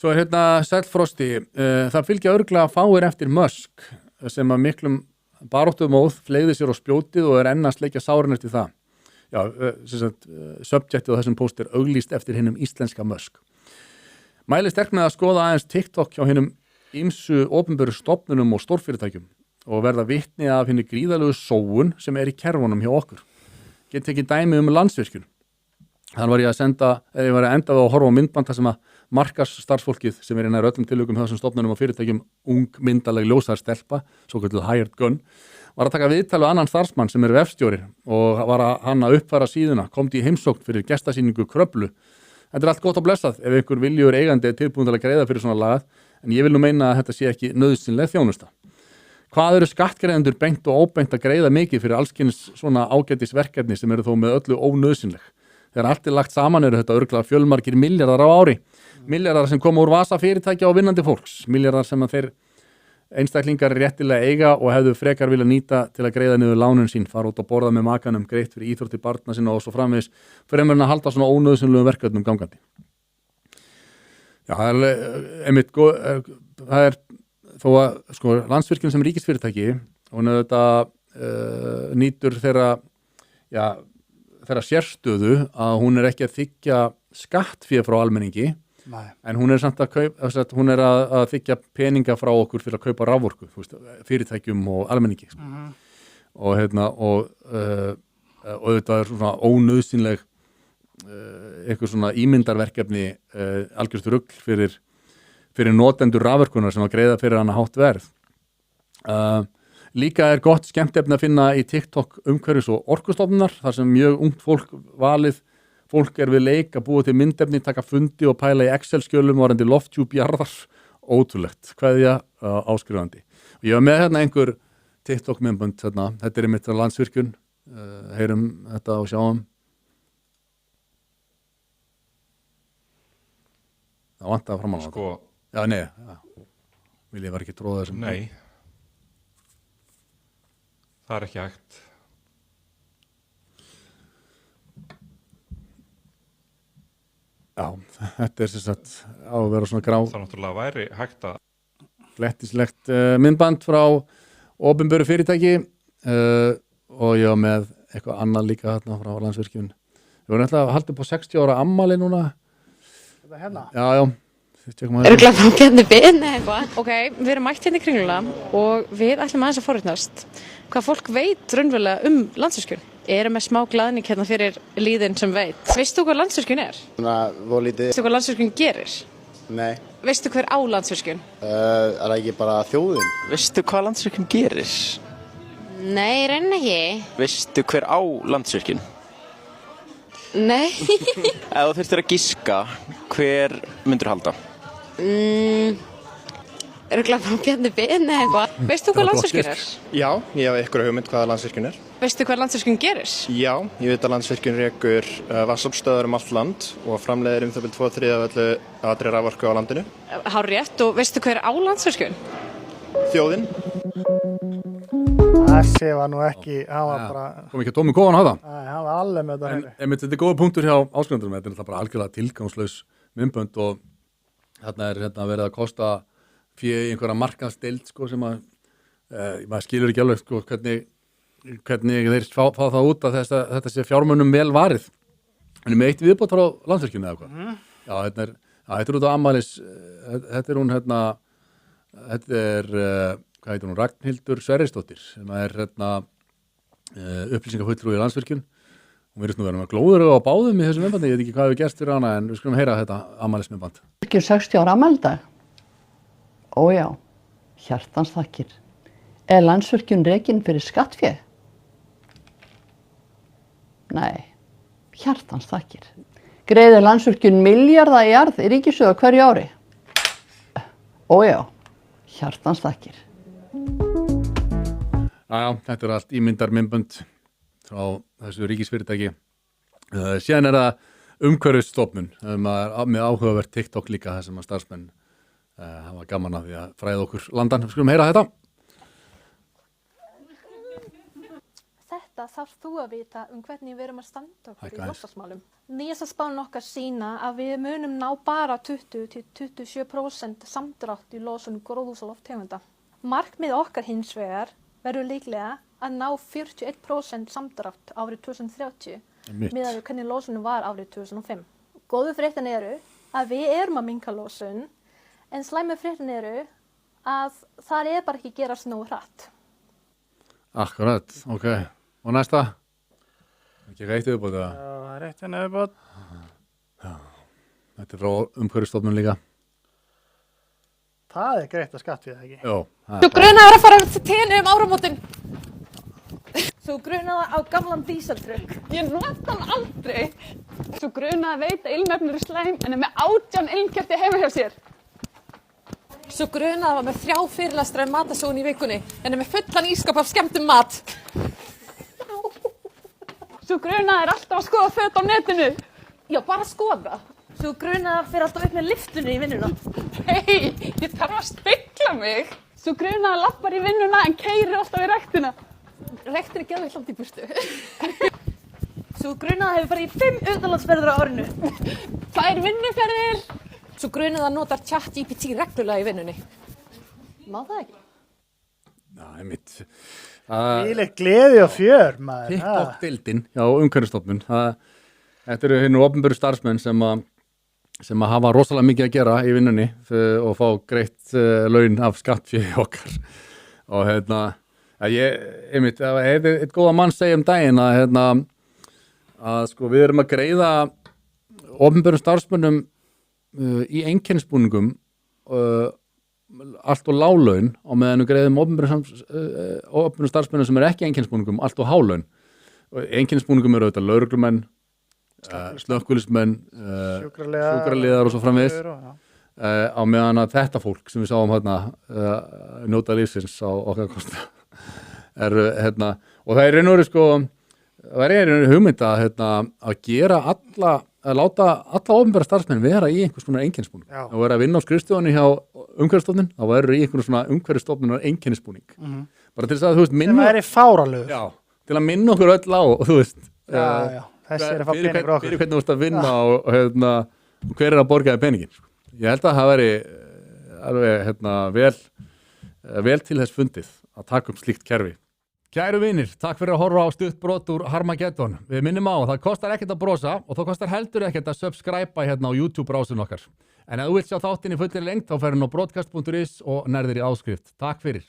Svo Sæll Frosti, það fylgja örugglega fáir eftir Musk sem að miklum baráttumóð fleygði sér á spjótið og enn að sleikja sárin eftir það. Já, subjectið á þessum post auglýst eftir hinnum íslenska Musk. Mæli sterk með að skoða aðeins TikTok hjá hinnum ýmsu opinberu stofnunum og stórfyrirtækjum og verða vitni af hinni gríðalegu sóun sem í kerfunum hjá okkur. Get ekki dæmi Landsvirkjun. Þann var ég var að enda á að horfa á myndband þar sem að markaðsstarfsfólkið sem í nær öllum tilvikum hjá þessum stofnunum og fyrirtækjum ung myndaleg ljósar stelpa, svo kalluð hired gun, var að taka viðtal við annan starfsmann sem vefstjóri og var hann að uppfæra síðuna, komdi í heimsókn fyrir gestasýningu Kröflu. Þetta allt gott og blessað ef einhver viljur eigandi tilbúin til að greiða fyrir svona lagað, en ég vil nú meina að þetta sé ekki nauðsynleg þjónusta. Hvað eru skattgreiðendur beint og óbeint að greiða mikið fyrir allskyns svona ágætisverkefni sem eru þó með öllu ónauðsynleg? Þegar allt lagt saman eru þetta örugglega fjölmargir milljarðar á ári. Milljarðar sem koma úr vasa fyrirtækja og vinnandi fólks. Milljarðar sem að þeir einstaklingar réttilega eiga og hefðu frekar vilja nýta til að greiða niður lánun sín, fara út og borða með makanum, greitt fyrir íþróttir barna sinna og svo framvegis, fremur en að halda svona ónauðsynlegum verkefnum gangandi. Já, það er þó að Landsvirkjun sem ríkisfyrirtæki, hún nýtur þeirra sérstöðu að hún ekki að þiggja skattfé frá almenningi. Nei. En hún samt hún að þiggja peninga frá okkur fyrir að kaupa raforku, fyrirtækjum og almenningi. Og þetta svona ónauðsynleg eitthvað svona ímyndarverkefni algjörst rugl fyrir notendur raforkunar sem að greiða fyrir hana hátt verð. Líka gott skemmtefni að finna í TikTok umhverfis og orkustofnunar, þar sem mjög ungt fólk við leik að búa til myndefni, taka fundi og pæla í Excel-skjölum varandi lofttjúp jarðar. Ótrúlegt, kveðja áskrifandi. Og ég var með einhver TikTok-myndbönd, þetta einmitt Landsvirkjun, heyrum þetta og sjáum. Það vantaði fram á það. Já, nei, vil ég var ekki tróða þessum. Nei. Það ekki hægt. Já, þetta sem sagt á að vera svona grá. Það náttúrulega væri hægt að glettislegt myndband frá opinberu fyrirtæki og ég var með eitthvað annað líka þarna frá Landsvirkjun. Við vorum alltaf að halda upp á 60 ára ammali núna. Þetta hérna? Já. Örugglega frá Bjarni Ben eitthvað. Ok, við erum mætt hérna í Kringluna og við ætlum aðeins að forvitnast hvað fólk veit raunverulega Landsvirkjun. Erum með smá glaðning hérna fyrir líðin sem veit. Veistu hvað Landsvirkjun er? Volítið. Veistu hvað Landsvirkjun gerir? Nei. Veistu hver á Landsvirkjun? Það ekki bara þjóðin? Veistu hvað Landsvirkjun gerir? Nei, reyna ekki. Veistu hver á Landsvirkjun? Nei. Ef þú þurftir að giska, hver myndur halda? Örugglega frá Bjarni Ben eitthvað. Veistu hvað Landsvirkjun er? Já, ég hef ykkur hugmynd hvað Landsvirkjun er. Veistu hvað Landsvirkjun gerir? Já, ég veit að Landsvirkjun rekur vatnsaflsstöðvar allt land og framleiðir það bil 2/3 af allri raforku á landinu. Hárrétt, og veistu hver á Landsvirkjun? Þjóðin. Þessi var nú ekki, það var bara... Kom ekki að dómi góðan á það? Nei, það var alveg með þetta. En þetta góða punktur hjá áskrifendunum, þetta er bara algjörlega tilgangslaus myndbönd og þarna verið að kosta fyrir einhverja markaðsdeild sem að maður skilur ekki alveg hvernig þeir fá það út að þetta sé fjármunum vel varið. En með eitt viðbót frá Landsvirkjun eða eitthvað. Já, þetta er út á afmælis, þetta er hún hvað heitir hún, Ragnhildur Sverrisdóttir sem upplýsingafulltrúi í Landsvirkjun. Hún virðist nú vera með glóður á báðum í þessum myndbandi, ég veit ekki hvað við gerst fyrir hana en við skulum heyra þetta afmælismyndband. 60 ára afmælisdag? Ójá, hjartans þakkir. Er Landsvirkjun rekin fyrir skattfé? Nei, hjartans þakkir. Greiðir Landsvirkjun milljarða í arð í ríkissjóð á hverju ári? Ójá, hjartans þakkir. Já, þetta er allt ímyndarmyndbönd frá þessu ríkisfyrirtæki. Síðan er það umhverfisstofnun með áhugavert TikTok líka þar sem að starfsmenn hafa gaman af því að fræða okkur landan. Við skulum heyra þetta. þetta þarf þú að vita hvernig við erum að standa okkur í Hækka aðeins. loftslagsmálum. Nýjasta spán okkar sýna að við munum ná bara 20-27% samdrátt í losun gróðurhúsalofttegunda. Markmið okkar hins vegar verður líklega að ná 41% samdrátt árið 2030 miðað við hvernig losunum var árið 2005. Góðu fréttin eru að við erum að minnka losun, en slæmu fréttin eru að það bara ekki gerast nógu hratt. Akkurat, ok. Og næsta? Ekki reitt viðbót eða? Já, það er eitt henni viðbót. Þetta er frá umhverfisstofnun líka. Það er greitt að skatt við það ekki. Jó. Þú grunaður að fara til tenni áramótin. Þú grunaði á gamlan díseltrukk. Ég nota hann aldrei. Þú grunaði að veita ilmefnir í slæm en er með 18 ilmkerti heima hjá sér. Svo grunaði að var með 3 fyrirlestra matasóun í vikunni en er með fullan ískap af skemmtum mat. Þú grunaði alltaf að skoða föt á netinu. Já, bara skoða. Þú grunaði að fyrir alltaf upp með lyftunni í vinnuna. Hei, ég þarf að spegla mig. Þú grunaði að lappar í vinnuna en keyrir alltaf í rektina. Rektin er geðveikt langt í burtu. Svo grunaði hefur farið í 5 utanlandsferðir á árinu. 2 vinnuferðir. Svo grunaði að notar ChatGPT reglulega í vinnunni. Má það ekki? Já, einmitt. Íleitt gleði og fjör, maður. TikTok-deildin hjá umhverfisstofnun. Þetta eru hinn opinberu starfsmenn sem að hafa rosalega mikið að gera í vinnunni og fá greitt laun af skattfé okkar. Og einmitt, eitt góða mann segja daginn að sko við erum að greiða opinberum starfsmönnum í einkennisbúningum allt og láglaun á meðan við greiðum opinberum starfsmönnum sem ekki einkennisbúningum allt og hálaun. Einkennisbúningum eru auðvitað lögreglumenn, slökkviliðsmenn, sjúkraliðar og svo framvegis. Á meðan að þetta fólk sem við sáum njóta lífsins á okkar kosti og það er einhverju sko það er einhverju hugmynd að gera að láta alla opinbera starfsmenn vera í einhvers konar einkennisbúning. Það verður að vinna á skrifstofunni hjá umhverfisstofnun, þá verður í einhvern svona umhverfisstofnunar einkennisbúning. Bara til þess að þú veist minna. Það væri fáralegur. Já, til að minna okkur öll á og þú veist. Já, þessi er að fá pening frá okkur. Fyrir hvernig þú veist að vinna og hver er að borga þér peningin. Ég held að það væri alveg vel til þess fundið að taka upp slíkt kerfi. Kæru vinir, takk fyrir að horfa á stutt brot úr Harmageddon. Við minnum á að það kostar ekkert að brosa og það kostar heldur ekkert að subscribe hérna á YouTube-brásun okkar. En ef þú vilt sjá þáttinn í fullri lengd þá ferðu inn á broadcast.is og nærðir í áskrift. Takk fyrir.